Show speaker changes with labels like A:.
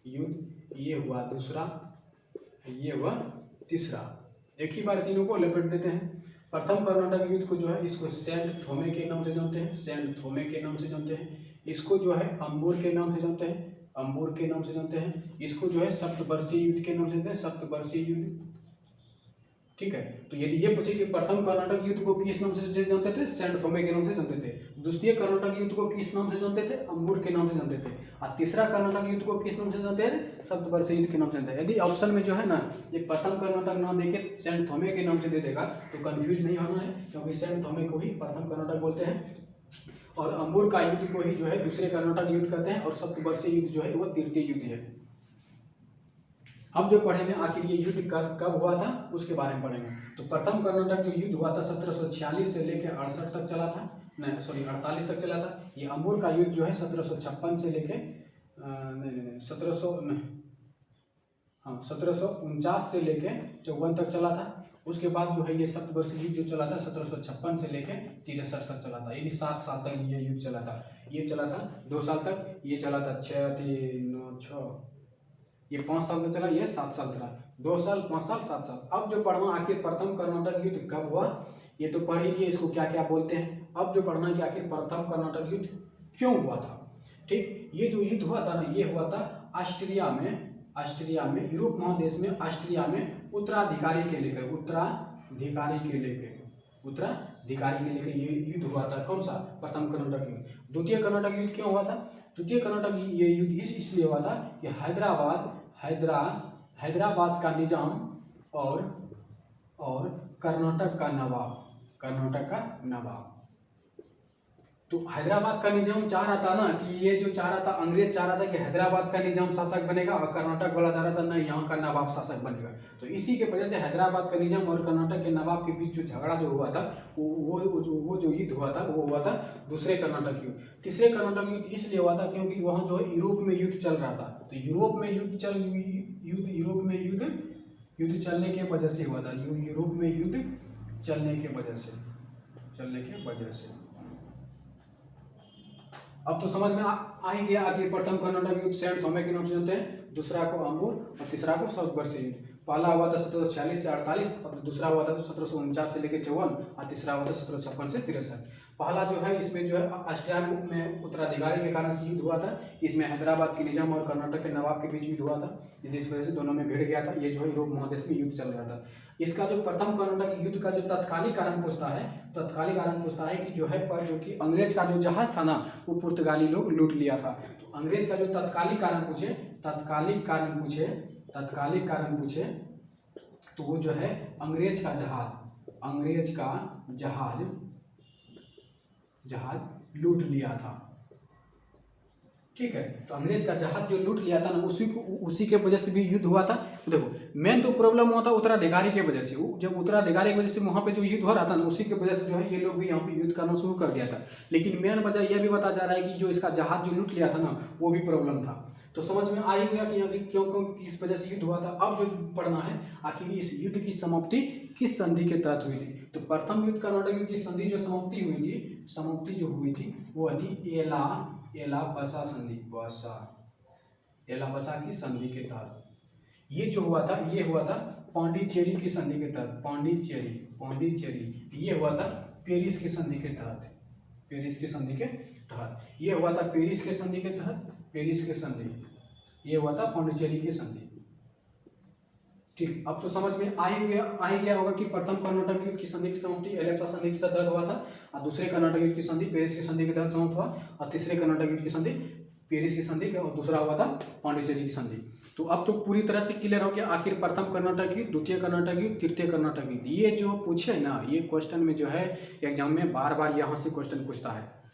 A: युद्ध, ये हुआ दूसरा, ये हुआ तीसरा। एक ही बार तीनों को लपेट देते हैं। प्रथम कर्नाटक युद्ध को जो है इसको सेंट थोमे के नाम से जानते हैं, सेंट थोमे के नाम से जानते हैं। इसको जो है अंबुर के नाम से जानते हैं, अंबुर के नाम से जानते हैं। इसको जो है सप्तवर्षीय युद्ध के नाम से जानते हैं, सप्तवर्षीय युद्ध। ठीक है, तो यदि ये पूछे कि प्रथम कर्नाटक युद्ध को किस नाम से जानते थे, सेंट थोमे के नाम से जानते थे। द्वितीय कर्नाटक युद्ध को किस नाम से जानते थे, अंबुर के नाम से जानते थे। और तीसरा कर्नाटक युद्ध को किस नाम से जानते हैं, सप्तवर्षीय युद्ध के नाम से जानते हैं। यदि ऑप्शन में जो है ना ये प्रथम कर्नाटक ना देके सेंट थोमे के नाम से दे देगा तो कंफ्यूज नहीं होना है, क्योंकि सेंट थोमे को ही प्रथम कर्नाटक बोलते हैं और अंबुर का युद्ध को ही जो है दूसरे कर्नाटक युद्ध कहते हैं और सप्तवर्षीय युद्ध जो है वो तृतीय युद्ध है। हम जो पढ़ेंगे आखिर ये युद्ध कब हुआ था उसके बारे में पढ़ेंगे। तो प्रथम कर्नाटक जो युद्ध हुआ था 1746 से लेकर 68 तक चला था, नहीं सॉरी 48 तक चला था। ये अंबुर का युद्ध जो है 1756 से लेके 1749 से लेके 54 तक चला था। उसके बाद जो है ये सप्तवर्षीय युद्ध जो चला था 1756 से लेके 63 तक चला था, यानी 7 साल तक ये युद्ध चला था। ये चला था 2 साल तक, ये चला था 6 ये 5 साल तक चला, ये 7 साल चला। 2 साल 5 साल 7 साल। अब जो पढ़ना आखिर प्रथम कर्नाटक युद्ध कब हुआ ये तो पढ़ ही लिए, इसको क्या क्या बोलते हैं। अब जो पढ़ना है कि आखिर प्रथम कर्नाटक युद्ध क्यों हुआ था। ठीक, ये जो युद्ध हुआ था ना ये हुआ था ऑस्ट्रिया में यूरोप महादेश में ऑस्ट्रिया में उत्तराधिकारी के लेकर, उत्तराधिकारी के लेकर ये युद्ध हुआ था। कौन सा, प्रथम कर्नाटक युद्ध। द्वितीय कर्नाटक युद्ध क्यों हुआ था, द्वितीय कर्नाटक ये युद्ध इसलिए हुआ था कि हैदराबाद का निजाम और कर्नाटक का नवाब। तो हैदराबाद का निजाम चाह रहा था ना कि ये जो चाह रहा था, अंग्रेज चाह रहा था कि हैदराबाद का निजाम शासक बनेगा और कर्नाटक वाला चाह रहा था ना यहाँ का नवाब शासक बनेगा। तो इसी के वजह से हैदराबाद का निजाम और कर्नाटक के नवाब के बीच जो झगड़ा जो हुआ था वो जो युद्ध हुआ था वो हुआ था दूसरे कर्नाटक युद्ध। तीसरे कर्नाटक युद्ध इसलिए हुआ था क्योंकि वहाँ जो है यूरोप में युद्ध चल रहा था। तो यूरोप में युद्ध चलने के वजह से हुआ था, यूरोप में युद्ध चलने के वजह से। अब तो समझ में आ ही गया आखिर प्रथम कर्नाटक युद्ध सेंट थोमे के नाम से जानते हैं, दूसरा को अंबुर और तीसरा को सप्तवर्षीय युद्ध। पहला हुआ था 1746 से 48 और दूसरा हुआ था 1749 से लेकर 54 और तीसरा हुआ था 1756 से 63। पहला जो है इसमें जो है ऑस्ट्रिया में उत्तराधिकारी के कारण से युद्ध हुआ था। इसमें हैदराबाद के निजाम और कर्नाटक के नवाब के बीच युद्ध हुआ था, जिस वजह से दोनों में भिड़ गया था। ये जो है यूरोप महादेश में युद्ध चल रहा था। इसका जो प्रथम कर्नाटक युद्ध का जो तत्कालीन कारण पूछता है कि जो है पर जो कि अंग्रेज का जो जहाज था ना वो पुर्तगाली लोग लूट लिया था। तो अंग्रेज का जो तत्कालीन कारण पूछे तो वो जो है अंग्रेज का जहाज लूट लिया था। ठीक है, तो अंग्रेज का जहाज जो लूट लिया था ना उसी के वजह से भी युद्ध हुआ था। तो देखो मेन तो प्रॉब्लम हुआ था उत्तराधिकारी के वजह से। जब उत्तराधिकारी की वजह से वहाँ पे जो युद्ध हो रहा था ना उसी की वजह से जो है ये लोग भी यहाँ पे युद्ध करना शुरू कर दिया था। लेकिन मेन वजह यह भी बताया जा रहा है कि जो इसका जहाज जो लूट लिया था ना वो भी प्रॉब्लम था। तो समझ में आ ही गया कि यहाँ क्यों किस वजह से युद्ध हुआ था। अब जो पढ़ना है आखिर इस युद्ध की समाप्ति किस संधि के तहत हुई थी। तो प्रथम युद्ध कर्नाटक युद्ध की संधि जो समाप्ति जो हुई थी वो थी एला-बसा की संधि के तहत। ये जो हुआ था ये हुआ था पांडिचेरी की संधि के तहत। पांडिचेरी ये हुआ था पेरिस की संधि के तहत। ये हुआ था पेरिस के संधि के तहत। ये हुआ था पांडिचेरी की संधि। ठीक, अब तो समझ में आ ही गया होगा कि प्रथम कर्नाटक युद्ध की संधि की समाप्ति एलेप्सा संधि के तहत हुआ था और दूसरे कर्नाटक युद्ध की संधि पेरिस की संधि के तहत समाप्त हुआ और तीसरे कर्नाटक युद्ध की संधि पेरिस की संधि और दूसरा हुआ था पांडिचेरी की संधि। तो अब तो पूरी तरह से क्लियर हो गया आखिर प्रथम कर्नाटक युद्ध, द्वितीय कर्नाटक युद्ध, तृतीय कर्नाटक युद्ध। ये जो पूछे ना ये क्वेश्चन में जो है एग्जाम में बार बार यहाँ से क्वेश्चन पूछता है।